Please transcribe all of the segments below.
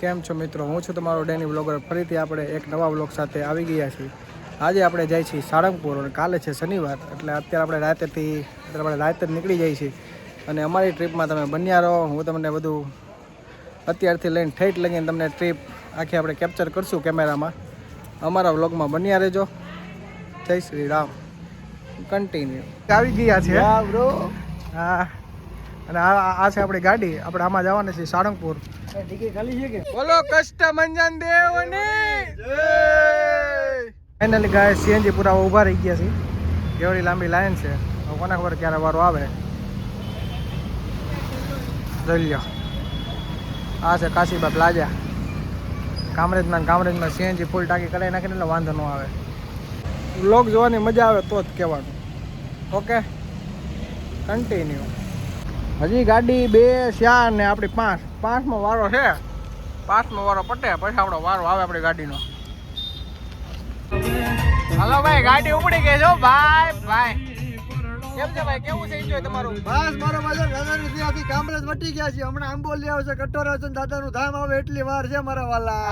કેમ છો મિત્રો? હું છું તમારો ડેની બ્લોગર. ફરીથી આપણે એક નવા બ્લોગ સાથે આવી ગયા છીએ. આજે આપણે જઈએ છીએ સાળંગપુર અને કાલે છે શનિવાર, એટલે અત્યારે આપણે રાતે નીકળી જઈએ છીએ. અને અમારી ટ્રીપમાં તમે બન્યા રહો. હું તમને બધું અત્યારથી લઈને ઠેઠ લગીને તમને ટ્રીપ આખી આપણે કેપ્ચર કરશું કેમેરામાં. અમારા વ્લોગમાં બન્યા રહેજો. જય શ્રી રામ. કન્ટિન્યુ આવી ગયા છે બ્રો. હા, અને આ છે આપણી ગાડી. આપણે આમાં જવાના છીએ સાળંગપુર. ટિકિટ ખાલી છે કે? બોલો કષ્ટભંજન દેવની જય. ફાઇનલી ગાય સીએનજી પૂરા ઊભા રહી ગયા છે. કેવડી લાંબી લાઈન છે. કોના ખબર ક્યારે વારો આવે. જોઈ લો, આ છે કાશીબા પ્લાઝા. કામરેજમાં સીએનજી ફૂલ ટાંકી કરાવી નાખીને એટલે વાંધો ન આવે. વ્લોગ જોવાની મજા આવે તો જ કહેવાનું. Okay, continue. હજી ગાડી 2, 4 ને આપણી 5મો વારો છે. 5મો વારો પટે પછી આપણો વારો આવે આપણી ગાડીનો. હાલો ભાઈ, ગાડી ઉપડી ગઈ છો ભાઈ. કેમ છે ભાઈ? કેવું છે એન્જોય તમારું? બસ મારો મજા દાદાની ત્યાંથી કામરેજ વટી ગયા છે. હમણાં આંબોલી આવશે, કટોરા છે, દાદાનું ધામ આવે એટલી વાર છે મારા વાલા.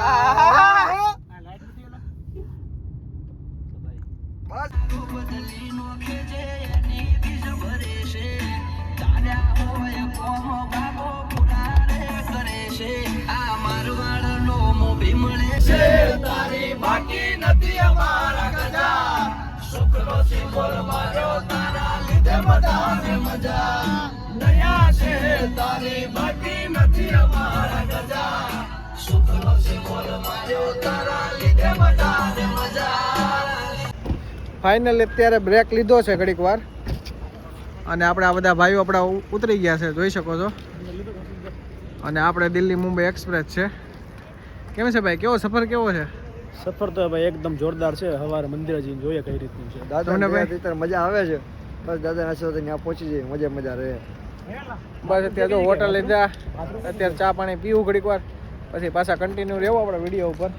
તારી બાકી નથી અમારા ગજા. શુક્રો સિંગોલ માર્યો તારા લીધે મજા ને મજા. નયા છે તારી બાકી નથી અમારા ગજા. શુક્રો સિંગોલ માર્યો તારા લીધે મજા ને મજા. ફાઇનલી અત્યારે બ્રેક લીધો છે ઘડીક વાર, અને આપણે આ બધા ભાઈઓ આપણા ઉતરી ગયા છે, જોઈ શકો છો. અને આપણે દિલ્હી મુંબઈ એક્સપ્રેસ છે. કેમ છે ભાઈ? કેવો સફર કેવો છે? સફર તો ભાઈ એકદમ જોરદાર છે. સવારે મંદિરે જઈને જોઈએ કઈ રીતનું છે. તમને ભાઈ અત્યારે મજા આવે છે. બસ દાદા નાસ્તો ત્યાં પહોંચી જઈએ, મજા રહે. બસ અત્યારે જો હોટલ લીધા, અત્યારે ચા પાણી પીવું ઘડીક વાર, પછી પાછા કન્ટિન્યુ રહેવું આપણા વિડીયો ઉપર.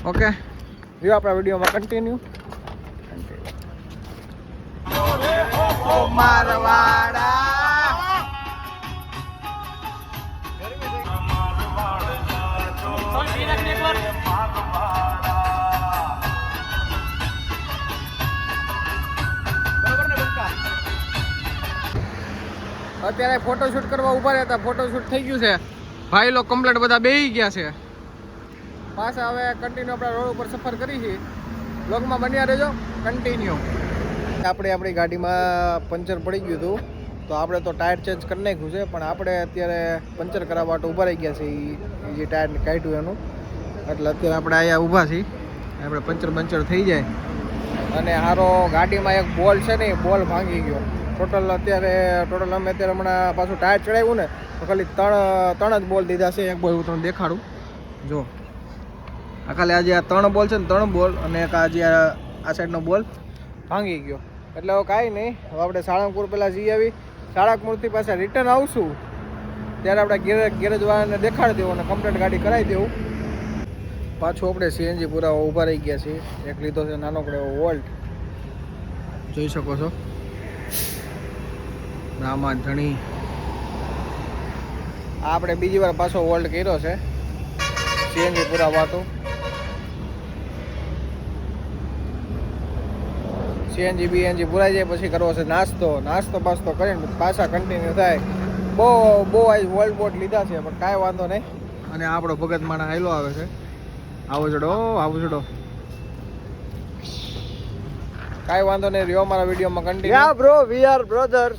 ઓકે, રહ્યો આપણા વિડીયોમાં કન્ટિન્યુ. અત્યારે ફોટોશૂટ કરવા ઉભા રહ્યા હતા. ફોટોશૂટ થઈ ગયું છે. ભાઈ લોકો કમ્પ્લીટ બધા બેસી ગયા છે. પાછા હવે કન્ટિન્યુ આપણા રોડ ઉપર સફર કરી છે. બ્લોગમાં બન્યા રહેજો, કન્ટિન્યુ. આપણે આપણી ગાડીમાં પંચર પડી ગયું હતું, તો આપણે તો ટાયર ચેન્જ કરી નાખ્યું છે. પણ આપણે અત્યારે પંચર કરાવવા માટે ઊભા રહી ગયા છે. એ જે ટાયર કાઢ્યું એનું, એટલે અત્યારે આપણે અહીંયા ઊભા છીએ. આપણે પંચર થઈ જાય. અને હારો ગાડીમાં એક બોલ છે ને, એ બોલ ભાંગી ગયો. ટોટલ અમે અત્યારે હમણાં પાછું ટાયર ચડાવ્યું ને, તો ખાલી ત્રણ જ બોલ દીધા છે. એક બોલ હું તમને દેખાડું. જો આ ખાલી આજે આ 3 બોલ છે ને, 3 બોલ, અને એક આજે આ સાઈડનો બોલ ભાંગી ગયો. એટલે હવે કાંઈ નહીં. હવે આપણે સાળંગપુર પહેલાં જઈ આવી. સાળંગપુરથી પાછા રિટર્ન આવશું ત્યારે આપણે ગેરેજવાળાને દેખાડી દેવું અને કમ્પ્લીટ ગાડી કરાવી દેવું. પાછું આપણે સીએનજી પૂરા ઊભા રહી ગયા છીએ. એક લીધો છે નાનકડો વોલ્ટ, જોઈ શકો છો. આમાં ઘણી આપણે બીજી વાર પાછો વોલ્ટ કર્યો છે સીએનજી પૂરા વાતો. સીએનજી બીએનજી પૂરાઈ જાય પછી કરવો છે નાસ્તો પાસ્તો કરીને પાછા કન્ટિન્યુ થાય. બહુ આજ વોલ્ટ બોટ લીધા છે, પણ કાંઈ વાંધો નહીં. અને આપણો ભગત માણા હાઈલો આવે છે. આવો ચડો. કાંઈ વાંધો નહીં. રહ્યો મારા વિડીયોમાં continue. Bro, we are brothers.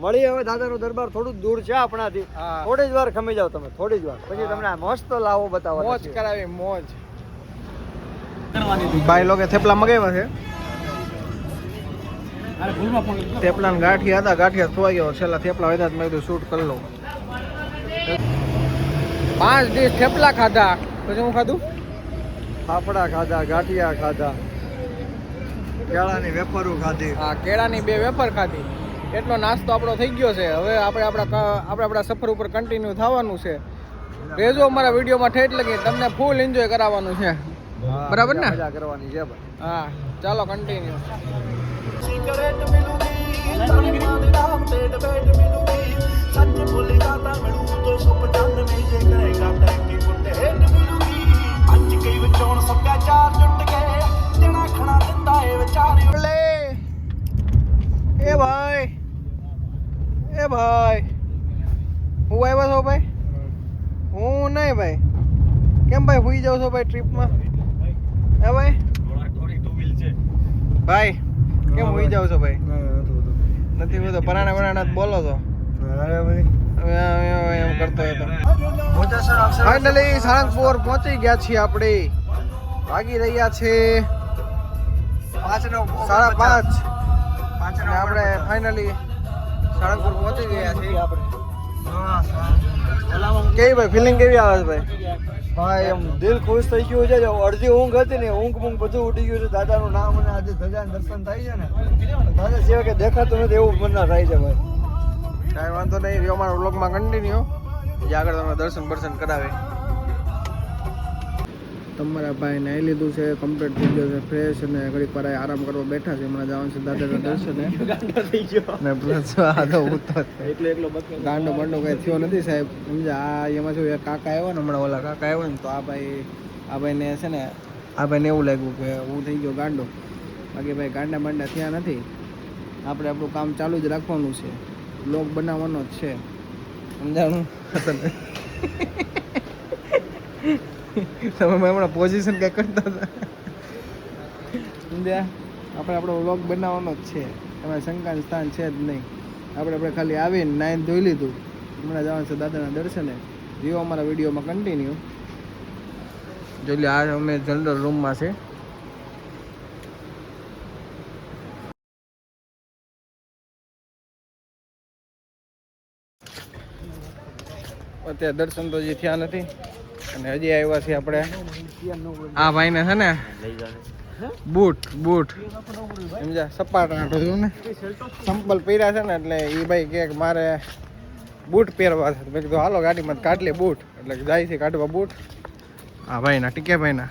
મળી હવે દાદાનો દરબાર થોડું દૂર છે આપણાથી. થોડી જ વાર ખમી જાવ તમે, થોડી જ વાર પછી તમને મસ્ત લાવો બતાવો. મોજ કરાવી, મોજ. ભાઈ લોકો થેપલા મગાવ્યા છે. થેપલા ગાંઠિયા હતા, ગાંઠિયા ખોવાઈ ગયો. છેલ્લા થેપલા હતા, મેં કીધું શૂટ કરી લઉં. 5 ડીશ થેપલા ખાધા. પછી હું ખાધું? ફાફડા ખાધા, ગાંઠિયા ખાધા, કેળાની વેફરો ખાધી. હા, કેળાની 2 વેફર ખાધી. એટલો નાસ્તો આપણો થઈ ગયો છે. હવે આપણે આપણા સફર ઉપર કન્ટિન્યુ થવાનું છે. રહેજો અમારા વિડીયોમાં ઠેઠ લગી. તમને ફૂલ એન્જોય કરાવવાનું છે. બરાબર ને? મજા કરવાની છે. હા, ચાલો કન્ટિન્યુ. सिगरेट मिलूंगी पेट मिलूंगी सच बोलेगा मिलूं तो 195 में ये करेगा નહીં ભાઈ? કેમ ભાઈ હુઈ જાવ છો ભાઈ ટ્રીપમાં? હે ભાઈ? ભાઈ કેમ હુઈ જાવ છો ભાઈ? નથી બધો પરાણા પરાણા બોલો છો એમ કરતો હતો. ફાઇનલી સાળંગપુર પહોંચી ગયા છીએ આપણે. વાગી રહ્યા છે 5:30. આપણે ફાઇનલી સાળંગપુર પહોંચી ગયા છીએ. કેવી ભાઈ ફિલિંગ કેવી આવે છે ભાઈ? ભાઈ એમ દિલ ખુશ થઈ ગયું છે. અડધી ઊંઘ હતી ને ઊંઘ બધું ઉડી ગયું છે. દાદાનું નામ અને આજે ધજાનું દર્શન થાય છે ને દાદા સિવાય કે દેખાતું નથી એવું મનના થાય છે ભાઈ. કાંઈ વાંધો નહીં, રહ્યો અમારા વ્લોગમાં કન્ટિન્યુ. જે આગળ તમને દર્શન કરાવે. તમારા ભાઈ નાહી લીધું છે, કમ્પ્લીટ થઈ ગયો છે, ફ્રેશ, અને ઘડીક વાર આરામ કરવા બેઠા છે. હમણાં જવાનું છે દાદાના દર્શને. ને પ્લસ ગાંડો બંડો કઈ થયો નથી સાહેબ, સમજ્યા? આ એમાં શું કાકા આવ્યો ને હમણાં, ઓલા કાકા આવ્યો ને, તો આ ભાઈને છે ને, આ ભાઈને એવું લાગ્યું કે હું થઈ ગયો ગાંડો. બાકી ભાઈ ગાંડા બાંડા થયા નથી. આપણે આપણું કામ ચાલુ જ રાખવાનું છે, બ્લોગ બનાવવાનો જ છે, સમજાણું? તમે હમણાં પોઝિશન કંઈ કરતા હતા, સમજ્યા? આપણે આપણો વ્લોગ બનાવવાનો જ છે, તમારે શંકાનું સ્થાન છે જ નહીં. આપણે ખાલી આવીને નાઈને ધોઈ લીધું. હમણાં જવાનું છે દાદાના દર્શને. રહ્યો અમારા વિડીયોમાં કન્ટિન્યુ. જોઈ લો, આ અમે જનરલ રૂમમાં છે. અત્યારે દર્શન તો હજી થયા નથી, અને હજી આવ્યા છીએ આપણે આ ભાઈને છે ને બૂટ સમજ્યા, સપાટા ને સંપલ પહેર્યા છે ને, એટલે એ ભાઈ કે મારે બૂટ પહેરવા છે. મેં કીધું હાલો ગાડીમાં કાઢ લે બૂટ, એટલે જાય છે કાઢવા બૂટ. હા ભાઈના ટીકે ભાઈના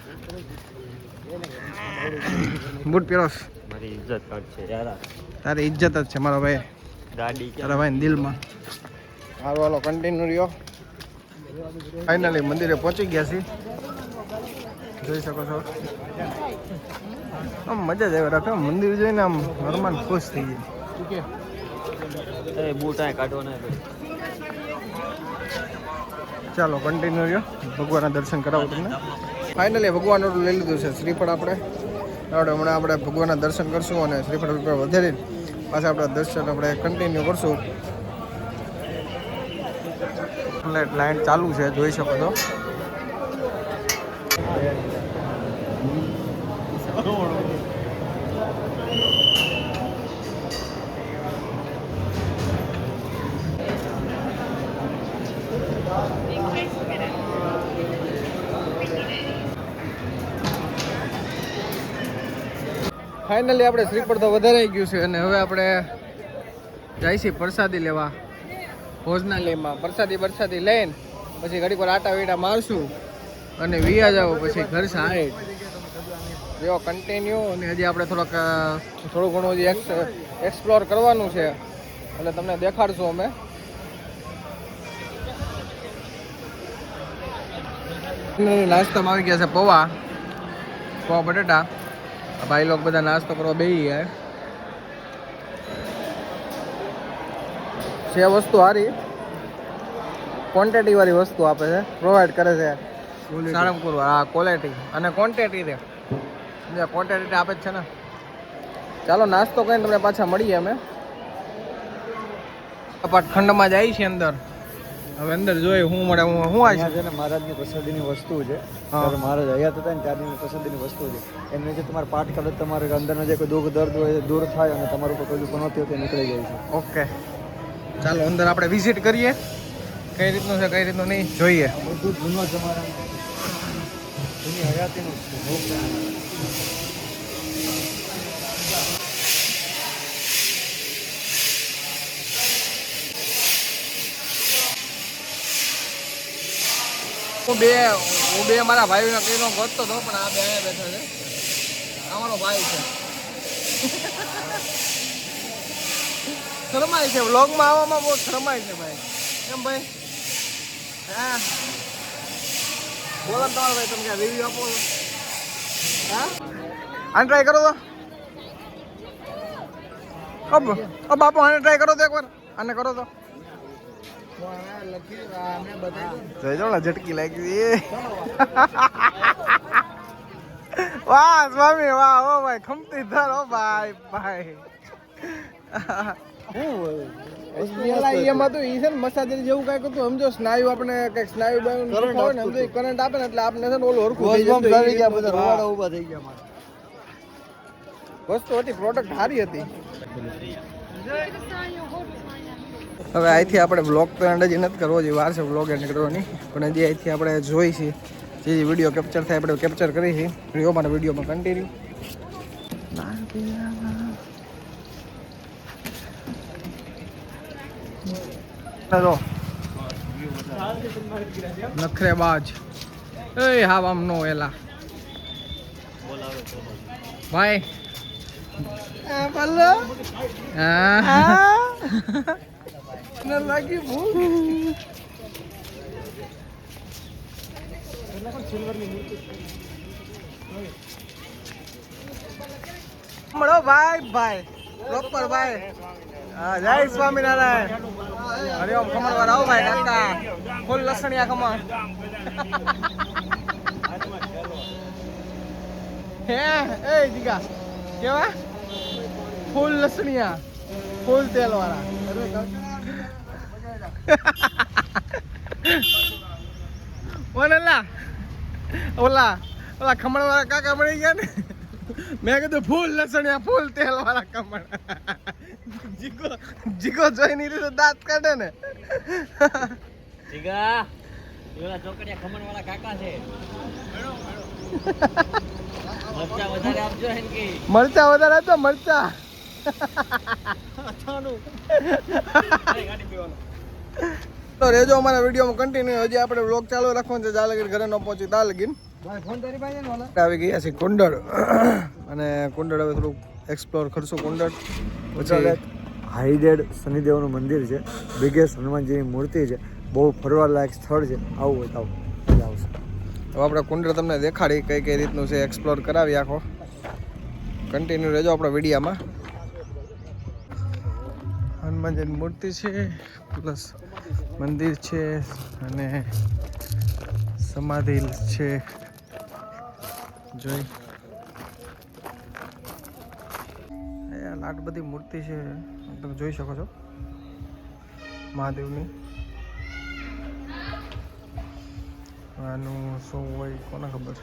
બૂટ પહેરોસ. મારી ઇજ્જત કાઢશે યાર. તારી ઇજ્જત જ છે મારો ભાઈ, ગાડી તારા ભાઈ દિલમાં. હાલો હાલો કન્ટિન્યુ રહ્યો. ફાઇનલી મંદિરે પહોંચી ગયા છીએ, જોઈ શકો છો. આમ મજા જ આવે રાખે મંદિર જોઈને, આમ હનુમાન ખુશ થઈ જાય. બૂટ આ કાઢવાના. ચાલો કન્ટિન્યુ રહ્યો, ભગવાનના દર્શન કરાવું તમને. ફાઇનલી ભગવાનનું લઈ લીધું છે શ્રીફળ. આપણે હમણાં આપણે ભગવાનના દર્શન કરશું, અને શ્રીફળ વધારી પાછા આપણા દર્શન આપણે કન્ટિન્યુ કરશું. લાઈન ચાલુ છે, જોઈ શકો છો. ફાઇનલી આપણે શ્રીફળ તો વધારાઈ ગયું છે, અને હવે આપણે જાય છીએ પ્રસાદી લેવા ભોજનાલયમાં. પ્રસાદી લઈને પછી ઘડીક વાર આટા વીટા મારશું અને વિયા જાવ પછી ઘર સાઈડ. જો કન્ટિન્યુ. અને હજી આપણે થોડું ઘણું હજી એક્સપ્લોર કરવાનું છે, એટલે તમને દેખાડશું અમે. નાસ્તામાં આવી ગયા છે પૌવા બટેટા. ભાઈ લોકો બધા નાસ્તો કરવા બેસી ગયા છે. વસ્તુ સારી ક્વોન્ટિટી વાળી વસ્તુ આપે છે, પ્રોવાઈડ કરે છે સાળંગપુર. હા, ક્વોલિટી અને ક્વોન્ટિટી છે, ક્વોન્ટિટી આપે જ છે ને. ચાલો નાસ્તો કરીને તમને પાછા મળીએ અમે. ખંડમાં જાય છે અંદર. હવે અંદર જોઈએ શું મળે. હું આ છે ને મહારાજની પ્રસાદીની વસ્તુ છે. મહારાજ હયાત હતા ને ત્યારની પ્રસાદીની વસ્તુ છે. એમને જે તમારે પાઠ કરે તમારે અંદરના જે કોઈ દુઃખ દર્દ હોય દૂર થાય, અને તમારું કોઈ પનોતી હોય તે નીકળી જાય છે. ઓકે, ચાલો અંદર આપણે વિઝિટ કરીએ. કઈ રીતનું છે કઈ રીતનું નહીં જોઈએ. બધું જૂનો જમાના જૂની હયાતીનું હું બે મારા ભાઈઓને કઈનો ગોતતો હતો, પણ આ બે અહીંયા બેઠા છે. અમારો ભાઈ છે. શરમાય છે વ્લોગમાં આવવામાં, બહુ શરમાય છે ભાઈ. કેમ ભાઈ? હા બોલો તમારા ભાઈ, તમે ક્યાં રિવ્યુ આપો છો? હા આને ટ્રાય કરો તો. બાપુ આને ટ્રાય કરો તો એકવાર. આને કરો તો. જોઈ જો ઝટકી લાગી. વાહ સ્વામી વાહ, ઓ ભાઈ ખમતી ધર, ઓ ભાઈ ભાઈ. એમાં તો ઈ છે ને મસાજરી જેવું કઈક હતું સમજો, સ્નાયુ આપણે કઈક સ્નાયુ હોય ને સમજો કરંટ આપે ને એટલે આપણે છે ને ઓલું હરખું થઈ જાય. બધા રોવાડા ઊભા થઈ ગયા મારા. વસ્તુ હતી, પ્રોડક્ટ સારી હતી. હવે અહીંથી આપણે બ્લોગ તો એન્ડ જ નથી કરવો, જે વાર છે બ્લોગ એન્ડ કરવાની, પણ હજી અહીંથી આપણે જોઈ છીએ જે વિડીયો કેપ્ચર થાય આપણે કેપ્ચર કરી છીએ વિડીયોમાં કન્ટિન્યુ. નખરેબાજ એ હા આમ નો એલા ભાઈ બોલો ના લાગી ભૂખ. મળો ભાઈ ભાઈ પ્રોપર ભાઈ. હા જય સ્વામિનારાયણ. હરિઓમ ખમણ વાર આવો ભાઈ કાકા, ફૂલ લસણિયા ખમણ. હે એ જીગા કેવા ફૂલ લસણિયા, ફૂલ તેલ વાળા. ઓલા ઓલા ઓલા ખમણ વાળા કાકા મળી ગયા ને, મેં કીધું ફૂલ લસણિયા ફૂલ તેલ વાળા ખમણ. જીગો જીગો જોઈ નહીં તો દાંત કાઢે ને. જીગા એવા ચોકડિયા ખમણ વાળા કાકા છે. મરચા વધારે આપજો હે કે મરચા વધારે આપજો મરચા. તો રેજો અમારા વિડીયોમાં કન્ટિન્યુ. હજી આપણે વ્લોગ ચાલુ રાખવાનું છે, જ્યાં લગીન ઘરે ન પહોંચી ત્યાં લગીન. આવી ગયા છે કુંડળ, અને કુંડળ હવે થોડુંક એક્સપ્લોર કરશું. કુંડળ પછી હાઈડેડ શનિદેવનું મંદિર છે, બિગેસ્ટ હનુમાનજીની મૂર્તિ છે, બહુ ફરવાલાયક સ્થળ છે. આવું હોય તો આવું મજા આવશે. હવે આપણે કુંડળ તમને દેખાડી કઈ કઈ રીતનું છે, એક્સપ્લોર કરાવી આખો. કન્ટિન્યુ રહેજો આપણા વિડીયામાં. હનુમાનજીની મૂર્તિ છે પ્લસ મંદિર છે અને સમાધિ છે. જોઈ આટ બધી મૂર્તિ છે, તમે જોઈ શકો છો મહાદેવની. આનું શું હોય કોને ખબર.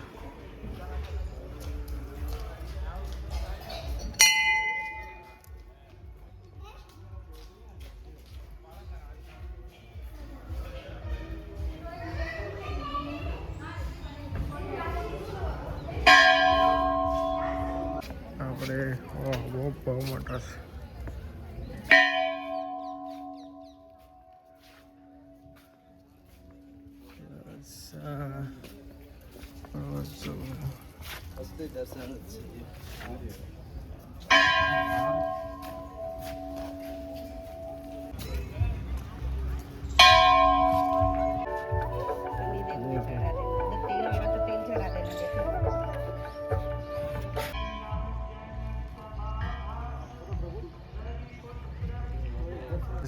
આપણે બહુ મોટા છે.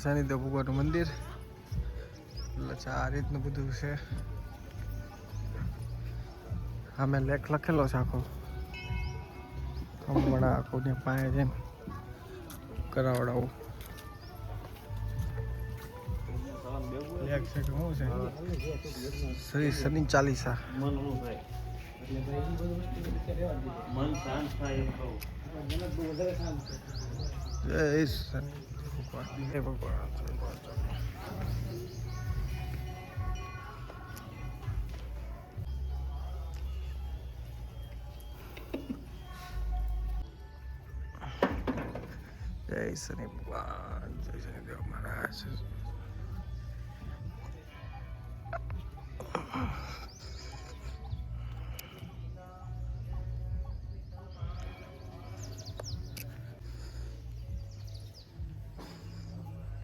શનિદેવ ભગવાનનું મંદિર એટલે આ રીતનું બધું છે. અમે લેખ લખેલો છે આખો, હમણાં આખું પાસે જઈને કરાવડાવું. લેખ છે કે શું છે, શ્રી શનિ ચાલીસા. મન શાંત થાય એમ કહું. જય શનિ ભગવાન, જય ભગવાન. જય શનિ ભગવાન, જય શનિદેવ મહારાજ.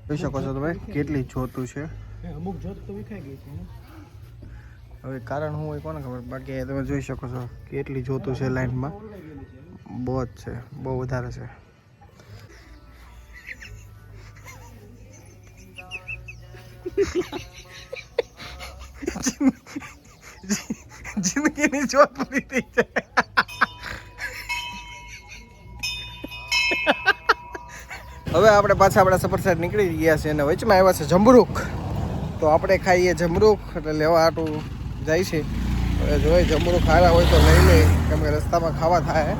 જોઈ શકો છો તમે કેટલી જોતું છે. અમુક જોત તો વિખાઈ ગઈ છે. હવે કારણ શું હોય કોને ખબર, બાકી તમે જોઈ શકો છો કેટલી જોતું છે લાઈનમાં. બહુ જ છે, બહુ વધારે છે. જિંદગીની જોત પૂરી થઈ જાય. હવે આપણે પાછા આપણા સફર સાઈડ નીકળી ગયા છે અને વચમાં આવ્યા છે જમરૂખ. તો આપણે ખાઈએ જમરૂખ એટલે લેવા હાટું જાય છે. હવે જોઈએ જમરૂખ ખારા હોય તો લઈ લે, કેમ કે રસ્તામાં ખાવા થાય.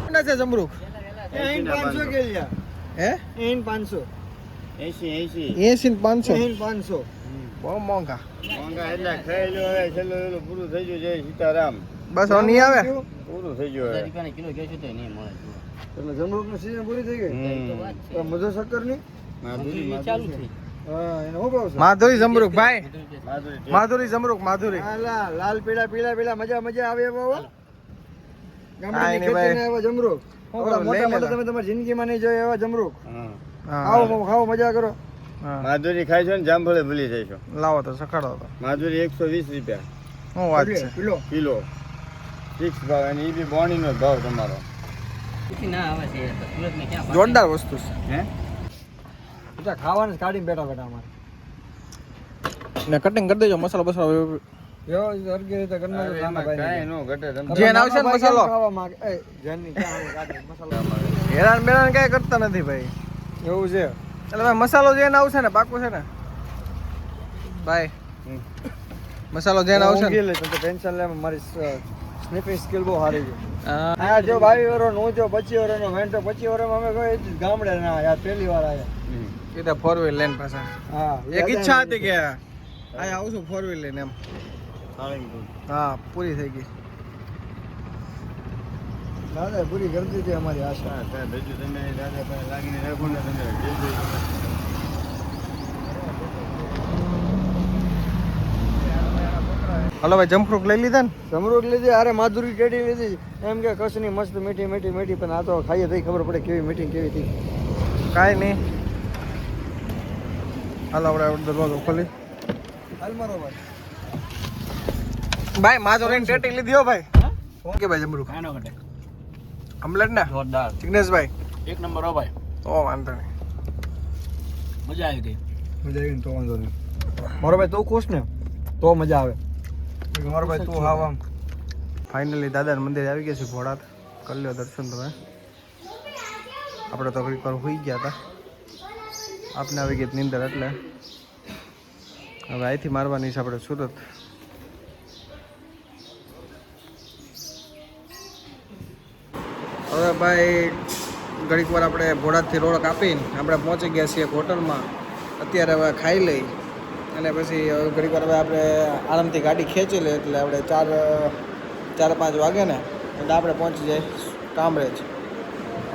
કેટલા છે જમરૂખ? 500 કે લ્યા હે 500 80 80 ને 500 500 બહુ મોંઘા. મોંઘા એટલે ખાઈ લો હવે છેલ્લું એલું પૂરું થઈ ગયું. જય સીતારામ. બસ હવે નહીં આવે. પૂરું થઈ ગયું હવે. રૂપિયાના કિલો કહેશું તો નહીં મળે. તમે જમરૂખની સીઝન પૂરી થઈ ગઈ. તો મધુ શક્કરની મજૂરી ચાલુ થઈ. હા એને શું ભાવ છે? માધુરી જમરૂખ ભાઈ, માધુરી માધુરી જમરૂખ માધુરી. હા, લાલ પીળા પીળા પીળા મજા આવે એવા હો. હા, ગામડાની એની ભાઈ. ખેતીના એવા જમરૂખ. શું ઓલા કરો, મોટા લઈ મોટા લેલા. તમે તમારી જિંદગીમાં નહીં જોયા એવા જમરૂખ. હા. ખાઓ મજા કરો. હા. માધુરી ખાઈ છો ને જામફળે ભૂલી જઈશો. લાવો તો સખાડો તો. માધુરી 120 રૂપિયા શું વાત છે? Kilo kilo. ફિક્સ ભાવ અને એ બી બોણીનો જ ભાવ તમારો. કેટલી ના આવે છે સુરતને ક્યાં પાછળ? જોરદાર વસ્તુ છે. હે બધા ખાવાનું જ કાઢીને બેઠા બેઠા અમારે ને કટિંગ કરી દેજો મસાલો બસાલો. વ્યવસ્થિત હરખી રીતે કરી નાખો. નાના ભાઈને. કાંઈ નો ઘટે તમે જેન આવશે ને નાના ભાઈ મસાલો. કેમ ખાવા માંગે? એ, જેનની ક્યાં આવે કાઢે મસાલો. હેરાન બેરાન કઈ કરતા નથી ભાઈ. એવું છે. એટલે ભાઈ મસાલો જેન આવશે ને પાકું છે ને ભાઈ. મસાલો જેન આવશે ને. ઊંઘી લે તો ટેન્શન લે. મારી સ્નીપિંગ સ્કિલ બહુ સારી છે. હા. આ જો 22 વર્ષનો હું જો 25 વર્ષનો મેં તો 25 વર્ષમાં અમે કોઈ ગામડે ના યાર પહેલી વાર આવ્યા. એ તો 4 વ્હીલ લઈને પાછા. હા એક ઈચ્છા હતી કે અહીંયા આવું છું 4 વ્હીલ લઈને એમ. હા પૂરી થઈ ગઈ. દાદા પૂરી કરી દીધી અમારી આશા. હા, સાહેબ, હજુ તમે દાદા પાસે લાગીને રાખો ને તમે જય જય. હલો ભાઈ જમફ્રૂટ લઈ લીધા ને. જમરૂખ લીધી અરે માધુરી કેડી લીધી એમ કે કચ્છની મસ્ત મીઠી મીઠી મીઠી પણ આ તો ખાઈએ તો ખબર પડે કેવી મીઠી કેવી હતી. કાંઈ નહીં. હાલો આપણે દરવાજો ખોલી. હાલ મારો ભાઈ. ભાઈ માધો લઈને ટેટી લીધી હો ભાઈ. શું કે ભાઈ જમરૂખ કાંઈ ન ઘટે. કમ્પ્લેટ ને જોરદાર જિગ્નેશભાઈ? એક નંબર હો ભાઈ. ઓ વાંધો નહીં. મજા આવી ગઈ. મજા આવી ને તો વાંધો નહીં. મારો ભાઈ તું ખુશ ને તો મજા આવે. મારો ભાઈ તું હા આમ ફાઇનલી દાદાના મંદિરે આવી ગયા છે ભોળાત. કરી લ્યો દર્શન તમે. આપણે તો ઘડીક વાર હોઈ ગયા હતા. આપને આવી ગઈ નીંદર એટલે હવે અહીંથી મારવાની છે આપણે સુરત. હવે ભાઈ ઘડીક વાર આપણે ભોળાતથી રોડ કાપીને આપણે પહોંચી ગયા છીએ એક હોટલમાં. અત્યારે હવે ખાઈ લઈ અને પછી ઘડીક વાર હવે આપણે આરામથી ગાડી ખેંચી લઈએ એટલે આપણે 4-5 વાગે ને એટલે આપણે પહોંચી જાય કામરેજ.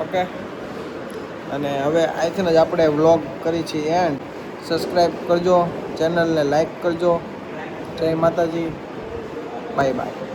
ઓકે. અને હવે અહીંથી જ આપણે વ્લોગ કરી છીએ એન્ડ. સબસ્ક્રાઈબ કરજો, ચેનલને લાઈક કરજો. જય માતાજી, બાય બાય.